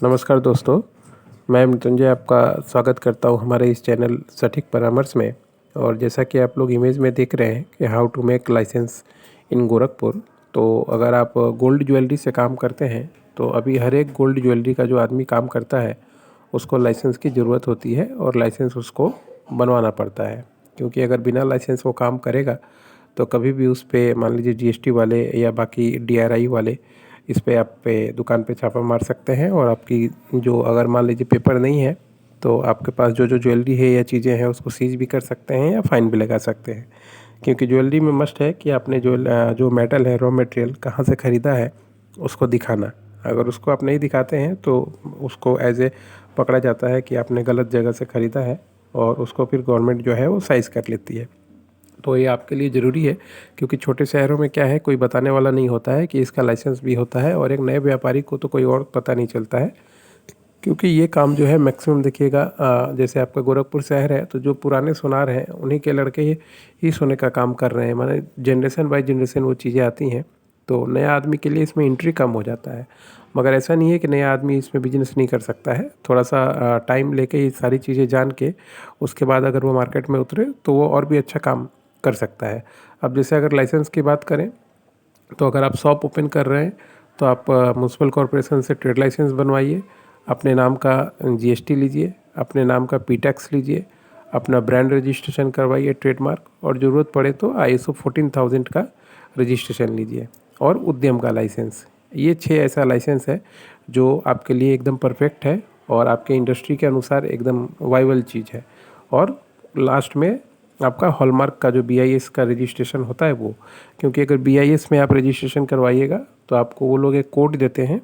नमस्कार दोस्तों, मैं मृत्युंजय आपका स्वागत करता हूं हमारे इस चैनल सटीक परामर्श में। और जैसा कि आप लोग इमेज में देख रहे हैं कि हाउ टू मेक लाइसेंस इन गोरखपुर। तो अगर आप गोल्ड ज्वेलरी से काम करते हैं तो अभी हर एक गोल्ड ज्वेलरी का जो आदमी काम करता है उसको लाइसेंस की ज़रूरत होती है और लाइसेंस उसको बनवाना पड़ता है, क्योंकि अगर बिना लाइसेंस वो काम करेगा तो कभी भी उस पे मान लीजिए जीएसटी वाले या बाकी डीआरआई वाले इस पे आप पे दुकान पे छापा मार सकते हैं। और आपकी जो अगर मान लीजिए पेपर नहीं है तो आपके पास जो जो ज्वेलरी है या चीज़ें हैं उसको सीज भी कर सकते हैं या फाइन भी लगा सकते हैं। क्योंकि ज्वेलरी में मस्ट है कि आपने जो मेटल है, रॉ मटेरियल कहाँ से ख़रीदा है उसको दिखाना। अगर उसको आप नहीं दिखाते हैं तो उसको एज ए पकड़ा जाता है कि आपने गलत जगह से ख़रीदा है और उसको फिर गवर्नमेंट जो है वो साइज़ कर लेती है। तो ये आपके लिए ज़रूरी है, क्योंकि छोटे शहरों में क्या है, कोई बताने वाला नहीं होता है कि इसका लाइसेंस भी होता है और एक नए व्यापारी को तो कोई और पता नहीं चलता है। क्योंकि ये काम जो है मैक्सिमम देखिएगा, जैसे आपका गोरखपुर शहर है तो जो पुराने सुनार हैं उन्हीं के लड़के ही सोने का काम कर रहे हैं, माने जनरेशन बाय जनरेशन वो चीज़ें आती हैं। तो नया आदमी के लिए इसमें एंट्री कम हो जाता है, मगर ऐसा नहीं है कि नया आदमी इसमें बिजनेस नहीं कर सकता है। थोड़ा सा टाइम लेके ये सारी चीज़ें जान के उसके बाद अगर वो मार्केट में उतरे तो वो और भी अच्छा काम कर सकता है। अब जैसे अगर लाइसेंस की बात करें तो अगर आप शॉप ओपन कर रहे हैं तो आप म्यूनसिपल कॉरपोरेशन से ट्रेड लाइसेंस बनवाइए, अपने नाम का जीएसटी लीजिए, अपने नाम का पी टैक्स लीजिए, अपना ब्रांड रजिस्ट्रेशन करवाइए ट्रेडमार्क, और ज़रूरत पड़े तो ISO 14000 का रजिस्ट्रेशन लीजिए और उद्यम का लाइसेंस। ये 6 ऐसा लाइसेंस है जो आपके लिए एकदम परफेक्ट है और आपके इंडस्ट्री के अनुसार एकदम वाइबल चीज़ है। और लास्ट में आपका हॉलमार्क का जो BIS का रजिस्ट्रेशन होता है वो, क्योंकि अगर BIS में आप रजिस्ट्रेशन करवाइएगा तो आपको वो लोग एक कोड देते हैं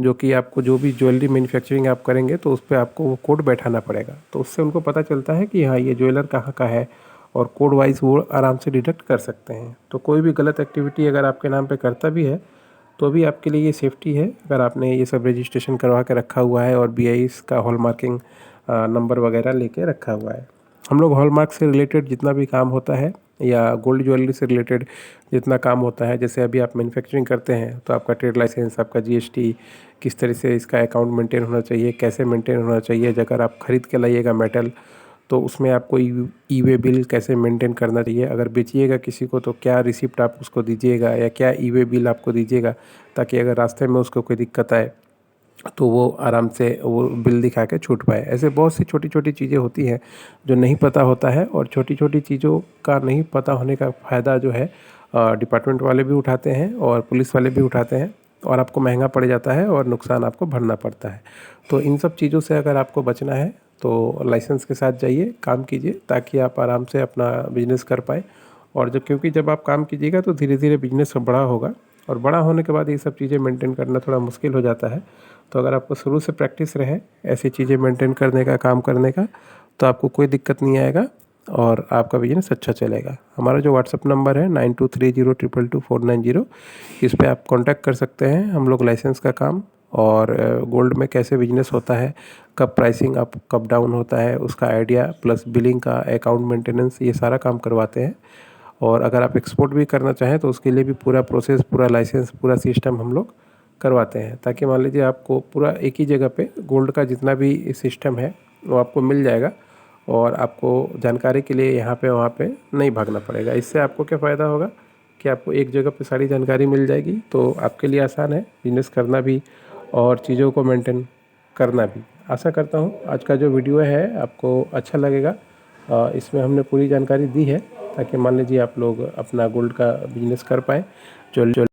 जो कि आपको जो भी ज्वेलरी मैन्युफैक्चरिंग आप करेंगे तो उस पर आपको वो कोड बैठाना पड़ेगा। तो उससे उनको पता चलता है कि हाँ ये ज्वेलर कहाँ का है, और कोड वाइज वो आराम से डिटेक्ट कर सकते हैं। तो कोई भी गलत एक्टिविटी अगर आपके नाम पे करता भी है तो भी आपके लिए ये सेफ्टी है, अगर आपने ये सब रजिस्ट्रेशन करवा के रखा हुआ है और BIS का हॉलमार्किंग नंबर वगैरह लेके रखा हुआ है। हम लोग हॉलमार्क से रिलेटेड जितना भी काम होता है या गोल्ड ज्वेलरी से रिलेटेड जितना काम होता है, जैसे अभी आप मैन्युफैक्चरिंग करते हैं तो आपका ट्रेड लाइसेंस, आपका जीएसटी, किस तरह से इसका अकाउंट मेंटेन होना चाहिए, कैसे मेंटेन होना चाहिए, अगर आप ख़रीद के लाइएगा मेटल तो उसमें आपको ई वे बिल कैसे मेंटेन करना चाहिए, अगर बेचिएगा किसी को तो क्या रिसिप्ट आप उसको दीजिएगा या क्या ई वे बिल आपको दीजिएगा, ताकि अगर रास्ते में उसको कोई दिक्कत आए तो वो आराम से वो बिल दिखा के छूट पाए। ऐसे बहुत सी छोटी छोटी चीज़ें होती हैं जो नहीं पता होता है, और छोटी छोटी चीज़ों का नहीं पता होने का फ़ायदा जो है डिपार्टमेंट वाले भी उठाते हैं और पुलिस वाले भी उठाते हैं, और आपको महंगा पड़ जाता है और नुकसान आपको भरना पड़ता है। तो इन सब चीज़ों से अगर आपको बचना है तो लाइसेंस के साथ जाइए, काम कीजिए, ताकि आप आराम से अपना बिजनेस कर पाए। और क्योंकि जब आप काम कीजिएगा तो धीरे धीरे बिजनेस बड़ा होगा, और बड़ा होने के बाद ये सब चीज़ें मेंटेन करना थोड़ा मुश्किल हो जाता है। तो अगर आपको शुरू से प्रैक्टिस रहे ऐसी चीज़ें मेंटेन करने का, काम करने का, तो आपको कोई दिक्कत नहीं आएगा और आपका बिजनेस अच्छा चलेगा। हमारा जो व्हाट्सअप नंबर है 9230222490, इस पे आप कांटेक्ट कर सकते हैं। हम लोग लाइसेंस का काम और गोल्ड में कैसे बिजनेस होता है, कब प्राइसिंग अप कब डाउन होता है उसका आइडिया, प्लस बिलिंग का, अकाउंट मेंटेनेंस, ये सारा काम करवाते हैं। और अगर आप एक्सपोर्ट भी करना चाहें तो उसके लिए भी पूरा प्रोसेस, पूरा लाइसेंस, पूरा सिस्टम हम लोग करवाते हैं, ताकि मान लीजिए आपको पूरा एक ही जगह पे गोल्ड का जितना भी सिस्टम है वो आपको मिल जाएगा, और आपको जानकारी के लिए यहाँ पे वहाँ पे नहीं भागना पड़ेगा। इससे आपको क्या फ़ायदा होगा कि आपको एक जगह पे सारी जानकारी मिल जाएगी, तो आपके लिए आसान है बिजनेस करना भी और चीज़ों को मेंटेन करना भी। आशा करता हूँ आज का जो वीडियो है आपको अच्छा लगेगा। इसमें हमने पूरी जानकारी दी है ताकि मान लीजिए आप लोग अपना गोल्ड का बिजनेस कर पाएँ। जो